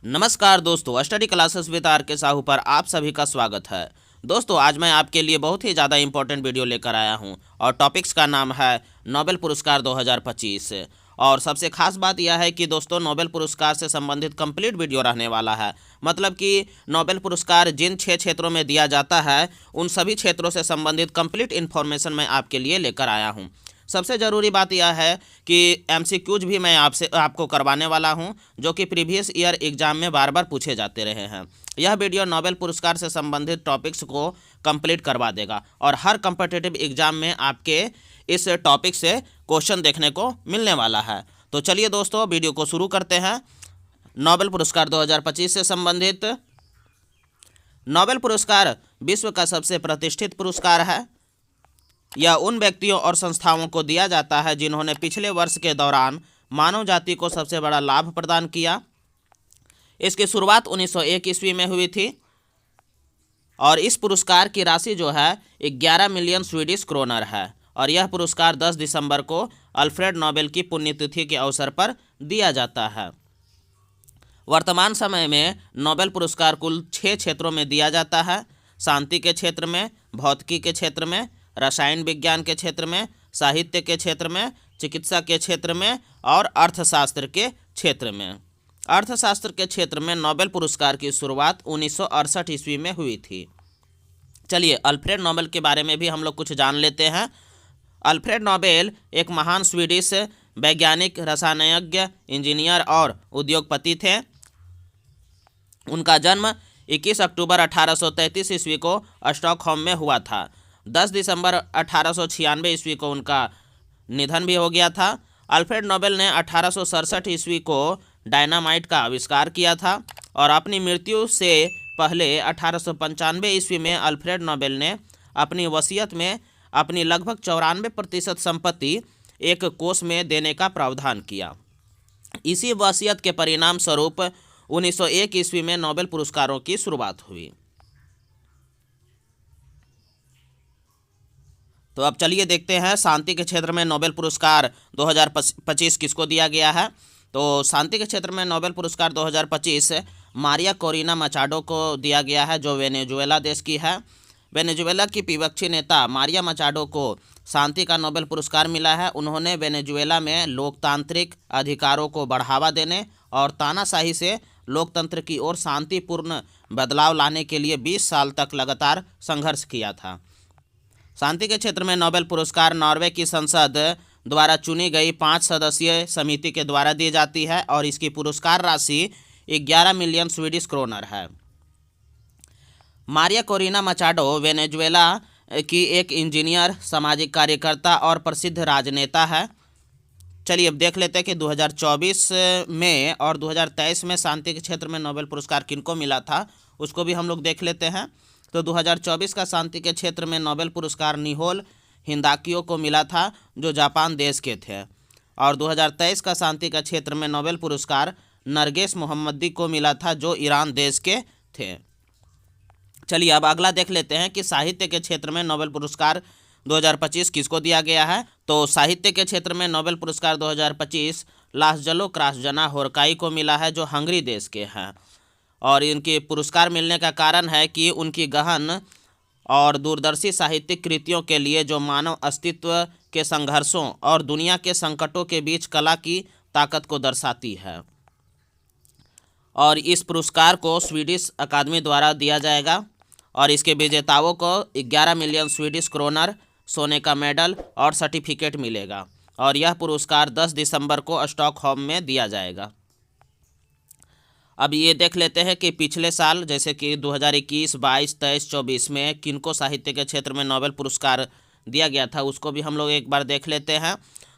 नमस्कार दोस्तों, study classes with are के साहू पर आप सभी का स्वागत है। दोस्तों, आज मैं आपके लिए बहुत ही ज़्यादा इंपॉर्टेंट वीडियो लेकर आया हूं और टॉपिक्स का नाम है नोबेल पुरस्कार 2025। और सबसे खास बात यह है कि दोस्तों, नोबेल पुरस्कार से संबंधित कंप्लीट वीडियो रहने वाला है। मतलब कि नोबेल पुरस्कार जिन 6 क्षेत्रों में दिया जाता है उन सभी क्षेत्रों से संबंधित कंप्लीट इन्फॉर्मेशन मैं आपके लिए लेकर आया हूँ। सबसे ज़रूरी बात यह है कि एमसीक्यूज भी मैं आपको करवाने वाला हूं, जो कि प्रीवियस ईयर एग्जाम में बार बार पूछे जाते रहे हैं। यह वीडियो नोबेल पुरस्कार से संबंधित टॉपिक्स को कंप्लीट करवा देगा और हर कम्पिटिटिव एग्जाम में आपके इस टॉपिक से क्वेश्चन देखने को मिलने वाला है। तो चलिए दोस्तों, वीडियो को शुरू करते हैं। नोबेल पुरस्कार 2025 से संबंधित। नोबेल पुरस्कार विश्व का सबसे प्रतिष्ठित पुरस्कार है। यह उन व्यक्तियों और संस्थाओं को दिया जाता है जिन्होंने पिछले वर्ष के दौरान मानव जाति को सबसे बड़ा लाभ प्रदान किया। इसकी शुरुआत 1901 ईस्वी में हुई थी और इस पुरस्कार की राशि जो है 11 मिलियन स्वीडिश क्रोनर है। और यह पुरस्कार 10 दिसंबर को अल्फ्रेड नोबेल की पुण्यतिथि के अवसर पर दिया जाता है। वर्तमान समय में नोबेल पुरस्कार कुल 6 क्षेत्रों में दिया जाता है। शांति के क्षेत्र में, भौतिकी के क्षेत्र में, रसायन विज्ञान के क्षेत्र में, साहित्य के क्षेत्र में, चिकित्सा के क्षेत्र में और अर्थशास्त्र के क्षेत्र में। अर्थशास्त्र के क्षेत्र में नोबेल पुरस्कार की शुरुआत 1968 ईस्वी में हुई थी। चलिए, अल्फ्रेड नोबेल के बारे में भी हम लोग कुछ जान लेते हैं। अल्फ्रेड नोबेल एक महान स्वीडिश वैज्ञानिक, रसायनज्ञ, इंजीनियर और उद्योगपति थे। उनका जन्म 21 अक्टूबर 1833 ईस्वी को स्टॉकहोम में हुआ था। 10 दिसंबर 1896 ईस्वी को उनका निधन भी हो गया था। अल्फ्रेड नोबेल ने 1867 ईस्वी को डायनामाइट का आविष्कार किया था और अपनी मृत्यु से पहले 1895 ईस्वी में अल्फ्रेड नोबेल ने अपनी वसीयत में अपनी लगभग 94% संपत्ति एक कोष में देने का प्रावधान किया। इसी वसीयत के परिणाम स्वरूप 1901 ईस्वी में नोबेल पुरस्कारों की शुरुआत हुई। तो अब चलिए देखते हैं शांति के क्षेत्र में नोबेल पुरस्कार 2025 किसको दिया गया है। तो शांति के क्षेत्र में नोबेल पुरस्कार 2025 मारिया कोरिना मचाडो को दिया गया है, जो वेनेजुएला देश की है। वेनेजुएला की विपक्षी नेता मारिया मचाडो को शांति का नोबेल पुरस्कार मिला है। उन्होंने वेनेजुएला में लोकतांत्रिक अधिकारों को बढ़ावा देने और तानाशाही से लोकतंत्र की ओर शांतिपूर्ण बदलाव लाने के लिए 20 साल तक लगातार संघर्ष किया था। शांति के क्षेत्र में नोबेल पुरस्कार नॉर्वे की संसद द्वारा चुनी गई 5 सदस्यीय समिति के द्वारा दी जाती है और इसकी पुरस्कार राशि 11 मिलियन स्वीडिश क्रोनर है। मारिया कोरिना मचाडो वेनेजुएला की एक इंजीनियर, सामाजिक कार्यकर्ता और प्रसिद्ध राजनेता है। चलिए अब देख लेते हैं कि 2024 में और 2023 में शांति के क्षेत्र में नोबेल पुरस्कार किनको मिला था, उसको भी हम लोग देख लेते हैं। तो 2024 का शांति के क्षेत्र में नोबेल पुरस्कार निहोल हिंदाकियो को मिला था, जो जापान देश के थे। और 2023 का शांति का क्षेत्र में नोबेल पुरस्कार नरगिस मोहम्मदी को मिला था, जो ईरान देश के थे। चलिए अब अगला देख लेते हैं कि साहित्य के क्षेत्र में नोबेल पुरस्कार 2025 किसको दिया गया है। तो साहित्य के क्षेत्र में नोबेल पुरस्कार 2025 लासजलो क्रासजना होरकाई को मिला है, जो हंगरी देश के हैं। और इनके पुरस्कार मिलने का कारण है कि उनकी गहन और दूरदर्शी साहित्यिक कृतियों के लिए, जो मानव अस्तित्व के संघर्षों और दुनिया के संकटों के बीच कला की ताकत को दर्शाती है। और इस पुरस्कार को स्वीडिश अकादमी द्वारा दिया जाएगा और इसके विजेताओं को 11 मिलियन स्वीडिश क्रोनर, सोने का मेडल और सर्टिफिकेट मिलेगा। और यह पुरस्कार 10 दिसंबर को स्टॉकहोम में दिया जाएगा। अब ये देख लेते हैं कि पिछले साल जैसे कि 2021, 22, 23, 24 में किनको साहित्य के क्षेत्र में नोबेल पुरस्कार दिया गया था, उसको भी हम लोग एक बार देख लेते हैं।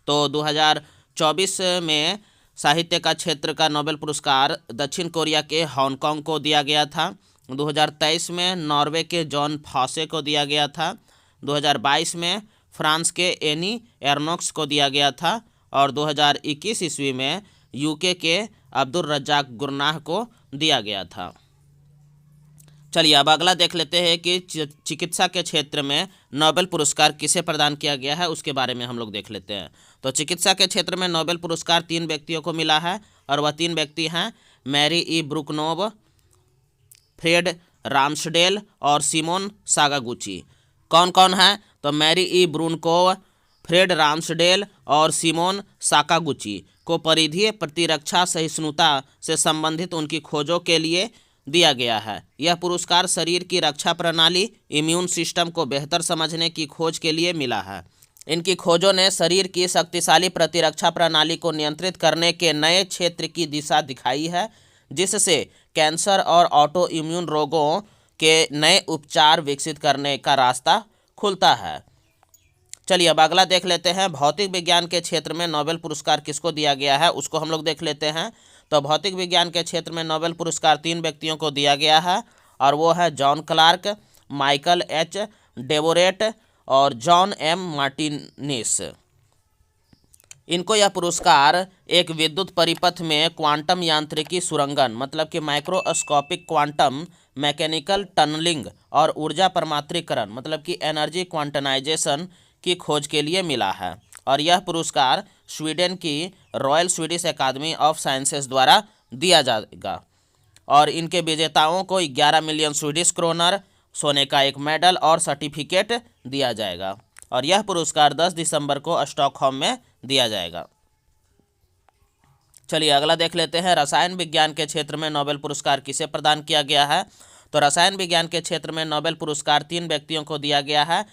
तो 2024 में साहित्य का क्षेत्र का नोबेल पुरस्कार दक्षिण कोरिया के हांगकांग को दिया गया था। 2023 में नॉर्वे के जॉन फॉसे को दिया गया था। 2022 में फ्रांस के एनी एर्नोक्स को दिया गया था और 2021 ईस्वी में यूके के अब्दुल रज्जाक गुरनाह को दिया गया था। चलिए अब अगला देख लेते हैं कि चिकित्सा के क्षेत्र में नोबेल पुरस्कार किसे प्रदान किया गया है, उसके बारे में हम लोग देख लेते हैं। तो चिकित्सा के क्षेत्र में नोबेल पुरस्कार 3 व्यक्तियों को मिला है और वह 3 व्यक्ति हैं मैरी ई ब्रुकनोव, फ्रेड राम्सडेल और सिमोन साकागुची। कौन कौन है? तो मैरी ई ब्रुनकोव, फ्रेड राम्सडेल और सिमोन साकागुची को परिधीय प्रतिरक्षा सहिष्णुता से संबंधित उनकी खोजों के लिए दिया गया है। यह पुरस्कार शरीर की रक्षा प्रणाली, इम्यून सिस्टम को बेहतर समझने की खोज के लिए मिला है। इनकी खोजों ने शरीर की शक्तिशाली प्रतिरक्षा प्रणाली को नियंत्रित करने के नए क्षेत्र की दिशा दिखाई है, जिससे कैंसर और ऑटो इम्यून रोगों के नए उपचार विकसित करने का रास्ता खुलता है। चलिए अब अगला देख लेते हैं, भौतिक विज्ञान के क्षेत्र में नोबेल पुरस्कार किसको दिया गया है, उसको हम लोग देख लेते हैं। तो भौतिक विज्ञान के क्षेत्र में नोबेल पुरस्कार 3 व्यक्तियों को दिया गया है, और वो है जॉन क्लार्क, माइकल एच डेवोरेट और जॉन एम मार्टिनिस। इनको यह पुरस्कार एक विद्युत परिपथ में क्वांटम यांत्रिकी सुरंगन, मतलब कि माइक्रोस्कोपिक क्वांटम मैकेनिकल टनलिंग और ऊर्जा परमात्रीकरण, मतलब कि एनर्जी क्वांटनाइजेशन की खोज के लिए मिला है। और यह पुरस्कार स्वीडन की royal Swedish academy of sciences द्वारा दिया जाएगा। और इनके विजेताओं को 11 मिलियन स्वीडिश क्रोनर, सोने का एक मेडल और सर्टिफिकेट दिया जाएगा। और यह पुरस्कार 10 दिसंबर को स्टॉकहोम में दिया जाएगा। चलिए अगला देख लेते हैं, रसायन विज्ञान के क्षेत्र में नोबेल पुरस्कार किसे प्रदान किया गया है। तो रसायन विज्ञान के क्षेत्र में नोबेल पुरस्कार 3 व्यक्तियों को दिया गया है,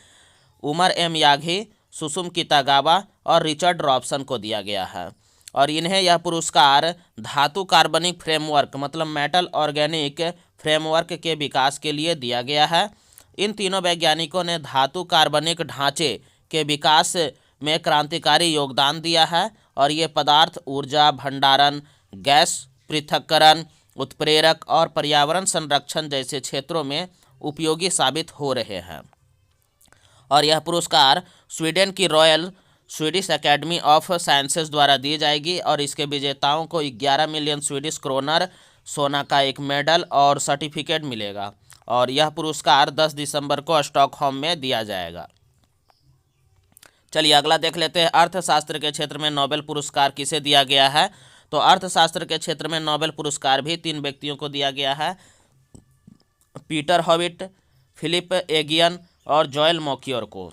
उमर एम यागी, सुसुम कितागावा और रिचर्ड रॉबसन को दिया गया है। और इन्हें यह पुरस्कार धातु कार्बनिक फ्रेमवर्क, मतलब मेटल ऑर्गेनिक फ्रेमवर्क के विकास के लिए दिया गया है। इन तीनों वैज्ञानिकों ने धातु कार्बनिक ढांचे के विकास में क्रांतिकारी योगदान दिया है, और ये पदार्थ ऊर्जा भंडारण, गैस पृथक्करण, उत्प्रेरक और पर्यावरण संरक्षण जैसे क्षेत्रों में उपयोगी साबित हो रहे हैं। और यह पुरस्कार स्वीडन की royal Swedish academy of sciences द्वारा दी जाएगी, और इसके विजेताओं को 11 मिलियन स्वीडिश क्रोनर, सोना का एक मेडल और सर्टिफिकेट मिलेगा। और यह पुरस्कार 10 दिसंबर को स्टॉकहोम में दिया जाएगा। चलिए अगला देख लेते हैं, अर्थशास्त्र के क्षेत्र में नोबेल पुरस्कार किसे दिया गया है। तो अर्थशास्त्र के क्षेत्र में नोबेल पुरस्कार भी 3 व्यक्तियों को दिया गया है, पीटर हॉविट, फिलिप एगियन और जोएल मोक्योर को।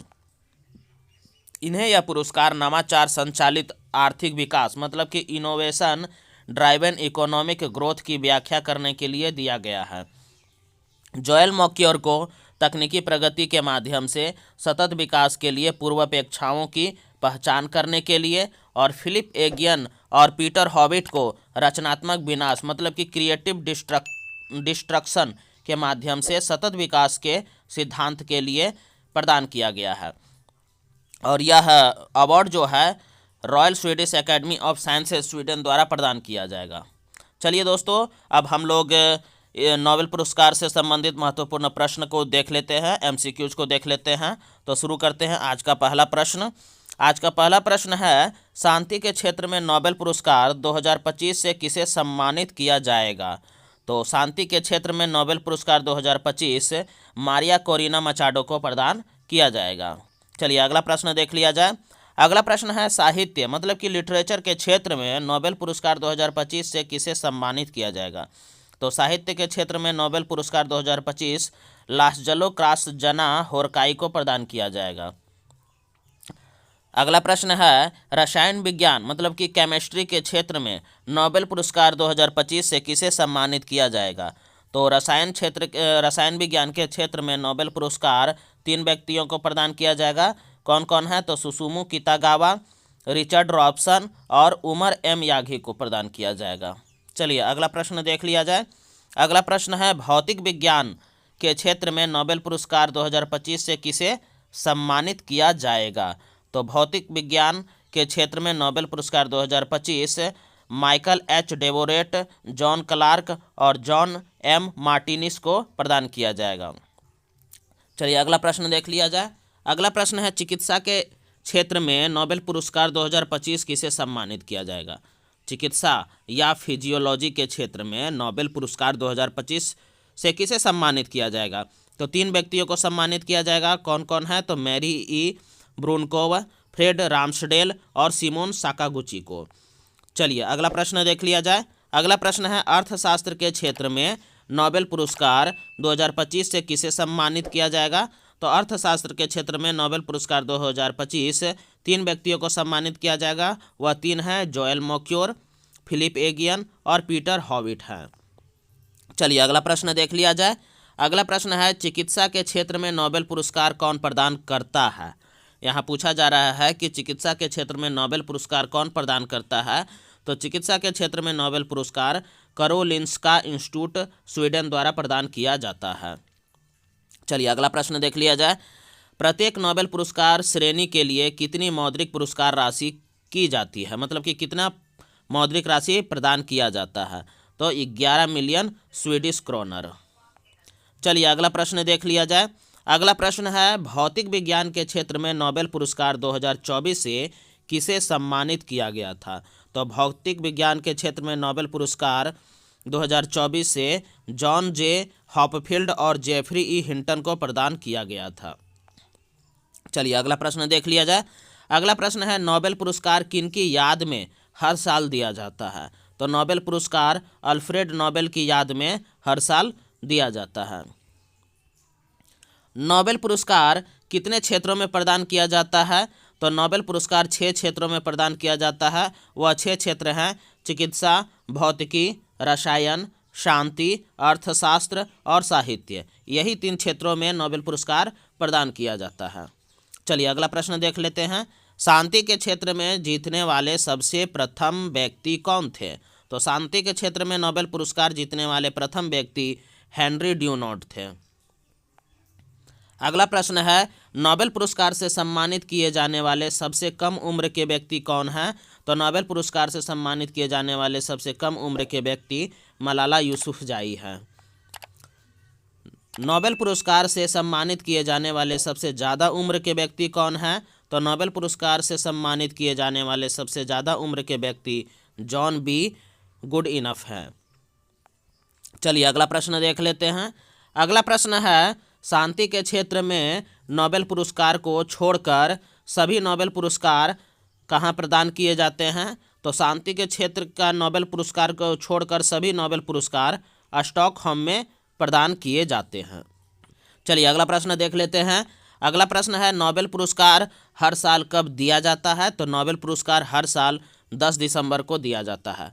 इन्हें यह पुरस्कार नवाचार संचालित आर्थिक विकास, मतलब कि इनोवेशन ड्राइवन इकोनॉमिक ग्रोथ की व्याख्या करने के लिए दिया गया है। जोएल मोक्योर को तकनीकी प्रगति के माध्यम से सतत विकास के लिए पूर्वापेक्षाओं की पहचान करने के लिए, और फिलिप एगियन और पीटर हॉविट को रचनात्मक विनाश, मतलब कि क्रिएटिव डिस्ट्रक्शन के माध्यम से सतत विकास के सिद्धांत के लिए प्रदान किया गया है। और यह अवार्ड जो है royal Swedish academy of sciences Sweden द्वारा प्रदान किया जाएगा। चलिए दोस्तों, अब हम लोग नोबेल पुरस्कार से संबंधित महत्वपूर्ण प्रश्न को देख लेते हैं, एमसीक्यूज को देख लेते हैं। तो शुरू करते हैं आज का पहला प्रश्न। आज का पहला प्रश्न है, शांति के क्षेत्र में नोबेल पुरस्कार 2025 से किसे सम्मानित किया जाएगा। तो शांति के क्षेत्र में नोबेल पुरस्कार 2025 मारिया कोरिना मचाडो को प्रदान किया जाएगा। चलिए अगला प्रश्न देख लिया जाए। अगला प्रश्न है, साहित्य, मतलब कि लिटरेचर के क्षेत्र में नोबेल पुरस्कार 2025 से किसे सम्मानित किया जाएगा। तो साहित्य के क्षेत्र में नोबेल पुरस्कार 2025 लास्जलो क्रासजना होरकाई को प्रदान किया जाएगा। अगला प्रश्न है, रसायन विज्ञान, मतलब कि केमिस्ट्री के क्षेत्र में नोबेल पुरस्कार 2025 से किसे सम्मानित किया जाएगा। तो रसायन विज्ञान के क्षेत्र में नोबेल पुरस्कार 3 व्यक्तियों को प्रदान किया जाएगा। कौन कौन है? तो सुसुमु कितागावा, रिचर्ड रॉबसन और उमर एम यागी को प्रदान किया जाएगा। चलिए अगला प्रश्न देख लिया जाए। अगला प्रश्न है, भौतिक विज्ञान के क्षेत्र में नोबेल पुरस्कार 2025 से किसे सम्मानित किया जाएगा। तो भौतिक विज्ञान के क्षेत्र में नोबेल पुरस्कार 2025 माइकल एच डेवोरेट, जॉन क्लार्क और जॉन एम मार्टिनिस को प्रदान किया जाएगा। चलिए अगला प्रश्न देख लिया जाए। अगला प्रश्न है, चिकित्सा के क्षेत्र में नोबेल पुरस्कार 2025 किसे सम्मानित किया जाएगा। चिकित्सा या फिजियोलॉजी के क्षेत्र में नोबेल पुरस्कार 2025 से किसे सम्मानित किया जाएगा। तो 3 व्यक्तियों को सम्मानित किया जाएगा। कौन कौन है? तो मैरी ई ब्रुनकोव, फ्रेड राम्सडेल और सिमोन साकागुची को। चलिए अगला प्रश्न देख लिया जाए। अगला प्रश्न है अर्थशास्त्र के क्षेत्र में नोबेल पुरस्कार 2025 से किसे सम्मानित किया जाएगा। तो अर्थशास्त्र के क्षेत्र में नोबेल पुरस्कार 2025 तीन व्यक्तियों को सम्मानित किया जाएगा। वह तीन हैं जोएल मोक्योर, फिलिप एगियन और पीटर हॉविट हैं। चलिए अगला प्रश्न देख लिया जाए। अगला प्रश्न है चिकित्सा के क्षेत्र में नोबेल पुरस्कार कौन प्रदान करता है। यहाँ पूछा जा रहा है कि चिकित्सा के क्षेत्र में नोबेल पुरस्कार कौन प्रदान करता है। तो चिकित्सा के क्षेत्र में नोबेल पुरस्कार करोलिंस्का इंस्टीट्यूट स्वीडन द्वारा प्रदान किया जाता है। चलिए अगला प्रश्न देख लिया जाए। प्रत्येक नोबेल पुरस्कार श्रेणी के लिए कितनी मौद्रिक पुरस्कार राशि की जाती है, मतलब कि कितना मौद्रिक राशि प्रदान किया जाता है। तो 11 मिलियन स्वीडिश क्रोनर। चलिए अगला प्रश्न देख लिया जाए। अगला प्रश्न है भौतिक विज्ञान के क्षेत्र में नोबेल पुरस्कार 2024 से किसे सम्मानित किया गया था। तो भौतिक विज्ञान के क्षेत्र में नोबेल पुरस्कार 2024 से जॉन जे हॉपफील्ड और जेफरी ई हिंटन को प्रदान किया गया था। चलिए अगला प्रश्न देख लिया जाए। अगला प्रश्न है नोबेल पुरस्कार किनकी याद में हर साल दिया जाता है। तो नोबेल पुरस्कार अल्फ्रेड नोबेल की याद में हर साल दिया जाता है। नोबेल पुरस्कार कितने क्षेत्रों में प्रदान किया जाता है। तो नोबेल पुरस्कार 6 क्षेत्रों में प्रदान किया जाता है। वह 6 क्षेत्र हैं चिकित्सा, भौतिकी, रसायन, शांति, अर्थशास्त्र और साहित्य। यही 3 क्षेत्रों में नोबेल पुरस्कार प्रदान किया जाता है। चलिए अगला प्रश्न देख लेते हैं। शांति के क्षेत्र में जीतने वाले सबसे प्रथम व्यक्ति कौन थे। तो शांति के क्षेत्र में नोबेल पुरस्कार जीतने वाले प्रथम व्यक्ति हेनरी ड्यूनॉट थे। अगला प्रश्न है नोबेल पुरस्कार से सम्मानित किए जाने वाले सबसे कम उम्र के व्यक्ति कौन हैं। तो नोबेल पुरस्कार से सम्मानित किए जाने वाले सबसे कम उम्र के व्यक्ति मलाला यूसुफजाई हैं। नोबेल पुरस्कार से सम्मानित किए जाने वाले सबसे ज़्यादा उम्र के व्यक्ति कौन हैं। तो नोबेल पुरस्कार से सम्मानित किए जाने वाले सबसे ज़्यादा उम्र के व्यक्ति जॉन बी गुड इनफ हैं। चलिए अगला प्रश्न देख लेते हैं। अगला प्रश्न है शांति के क्षेत्र में नोबेल पुरस्कार को छोड़कर सभी नोबेल पुरस्कार कहाँ प्रदान किए जाते हैं। तो शांति के क्षेत्र का नोबेल पुरस्कार को छोड़कर सभी नोबेल पुरस्कार स्टॉकहोम में प्रदान किए जाते हैं। चलिए अगला प्रश्न देख लेते हैं। अगला प्रश्न है नोबेल पुरस्कार हर साल कब दिया जाता है। तो नोबेल पुरस्कार हर साल 10 दिसंबर को दिया जाता है,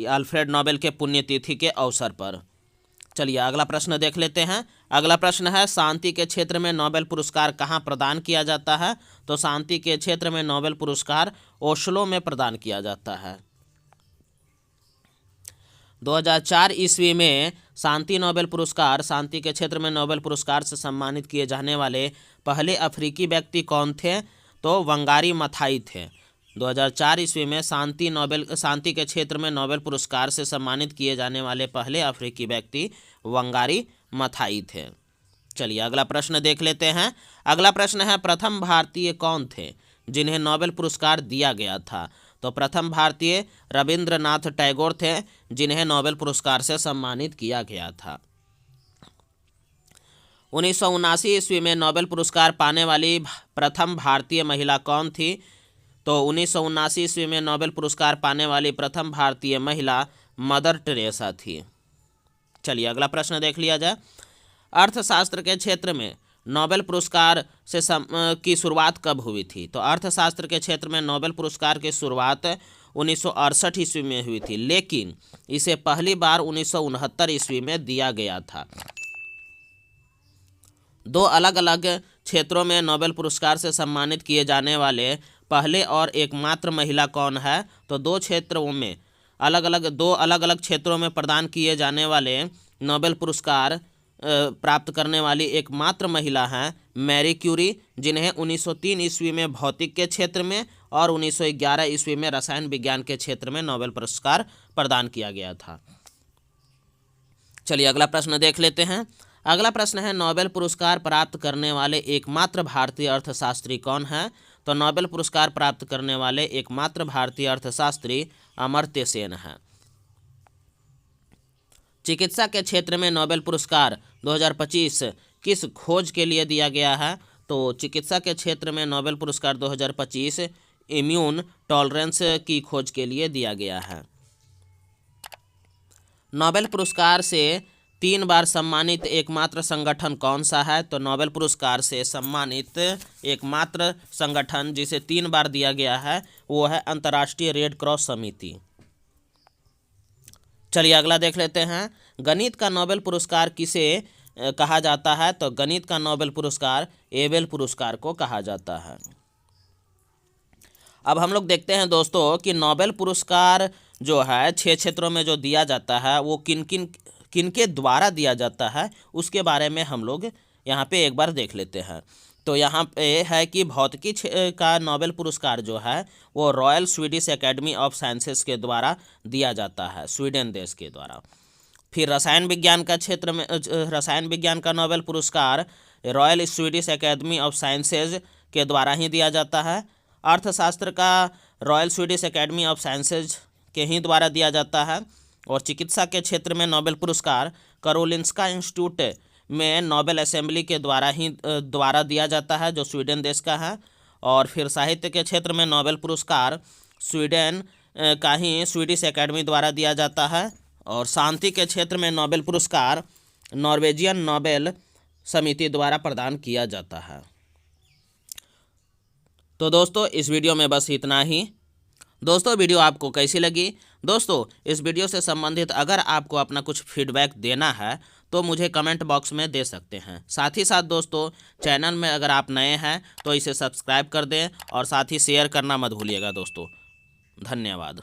अल्फ्रेड नोबेल के पुण्यतिथि के अवसर पर। चलिए अगला प्रश्न देख लेते हैं। अगला प्रश्न है शांति के क्षेत्र में नोबेल पुरस्कार कहाँ प्रदान किया जाता है। तो शांति के क्षेत्र में नोबेल पुरस्कार ओस्लो में प्रदान किया जाता है। 2004 ईस्वी में शांति नोबेल पुरस्कार शांति के क्षेत्र में नोबेल पुरस्कार से सम्मानित किए जाने वाले पहले अफ्रीकी व्यक्ति कौन थे। तो वंगारी मथाई थे। 2004 ईस्वी में शांति के क्षेत्र में नोबेल पुरस्कार से सम्मानित किए जाने वाले पहले अफ्रीकी व्यक्ति वंगारी मथाई थे। चलिए अगला प्रश्न देख लेते हैं। अगला प्रश्न है प्रथम भारतीय कौन थे जिन्हें नोबेल पुरस्कार दिया गया था। तो प्रथम भारतीय रविंद्रनाथ टैगोर थे जिन्हें नोबेल पुरस्कार से सम्मानित किया गया था। 1979 ईस्वी में नोबेल पुरस्कार पाने वाली प्रथम भारतीय महिला कौन थी। तो 1979 ईस्वी में नोबेल पुरस्कार पाने वाली प्रथम भारतीय महिला मदर टेरेसा थी। चलिए अगला प्रश्न देख लिया जाए। अर्थशास्त्र के क्षेत्र में नोबेल पुरस्कार से की शुरुआत कब हुई थी। तो अर्थशास्त्र के क्षेत्र में नोबेल पुरस्कार की शुरुआत 1968 ईस्वी में हुई थी, लेकिन इसे पहली बार 1969 ईस्वी में दिया गया था। 2 अलग अलग क्षेत्रों में नोबेल पुरस्कार से सम्मानित किए जाने वाले पहले और एकमात्र महिला कौन है। तो 2 अलग अलग क्षेत्रों में प्रदान किए जाने वाले नोबेल पुरस्कार प्राप्त करने वाली एकमात्र महिला हैं मैरी क्यूरी, जिन्हें 1903 ईस्वी में भौतिक के क्षेत्र में और 1911 ईस्वी में रसायन विज्ञान के क्षेत्र में नोबेल पुरस्कार प्रदान किया गया था। चलिए अगला प्रश्न देख लेते हैं। अगला प्रश्न है नोबेल पुरस्कार प्राप्त करने वाले एकमात्र भारतीय अर्थशास्त्री कौन हैं। तो नोबेल पुरस्कार प्राप्त करने वाले एकमात्र भारतीय अर्थशास्त्री अमर्त्य सेन हैं। चिकित्सा के क्षेत्र में नोबेल पुरस्कार 2025 किस खोज के लिए दिया गया है। तो चिकित्सा के क्षेत्र में नोबेल पुरस्कार 2025 इम्यून टॉलरेंस की खोज के लिए दिया गया है। नोबेल पुरस्कार से 3 बार सम्मानित एकमात्र संगठन कौन सा है? तो नोबेल पुरस्कार से सम्मानित एकमात्र संगठन जिसे 3 बार दिया गया है वो है अंतर्राष्ट्रीय रेड क्रॉस समिति। चलिए अगला देख लेते हैं। गणित का नोबेल पुरस्कार किसे कहा जाता है? तो गणित का नोबेल पुरस्कार एबेल पुरस्कार को कहा जाता है। अब हम लोग देखते हैं दोस्तों कि नोबेल पुरस्कार जो है 6 क्षेत्रों में जो दिया जाता है वो किन के द्वारा दिया जाता है उसके बारे में हम लोग यहाँ पे एक बार देख लेते हैं। तो यहाँ पे है कि भौतिकी का नोबेल पुरस्कार जो है वो royal Swedish academy of sciences के द्वारा दिया जाता है, स्वीडन देश के द्वारा। फिर रसायन विज्ञान का क्षेत्र में रसायन विज्ञान का नोबेल पुरस्कार royal Swedish academy of sciences के द्वारा ही दिया जाता है। अर्थशास्त्र का royal Swedish academy of sciences के ही द्वारा दिया जाता है। और चिकित्सा के क्षेत्र में नोबेल पुरस्कार करोलिंस्का इंस्टीट्यूट में नोबेल असेंबली के द्वारा दिया जाता है जो स्वीडन देश का है। और फिर साहित्य के क्षेत्र में नोबेल पुरस्कार स्वीडन का ही स्वीडिश एकेडमी द्वारा दिया जाता है। और शांति के क्षेत्र में नोबेल पुरस्कार नॉर्वेजियन नोबेल समिति द्वारा प्रदान किया जाता है। तो दोस्तों इस वीडियो में बस इतना ही। दोस्तों वीडियो आपको कैसी लगी? दोस्तों इस वीडियो से संबंधित अगर आपको अपना कुछ फीडबैक देना है तो मुझे कमेंट बॉक्स में दे सकते हैं। साथ ही साथ दोस्तों चैनल में अगर आप नए हैं तो इसे सब्सक्राइब कर दें और साथ ही शेयर करना मत भूलिएगा दोस्तों। धन्यवाद।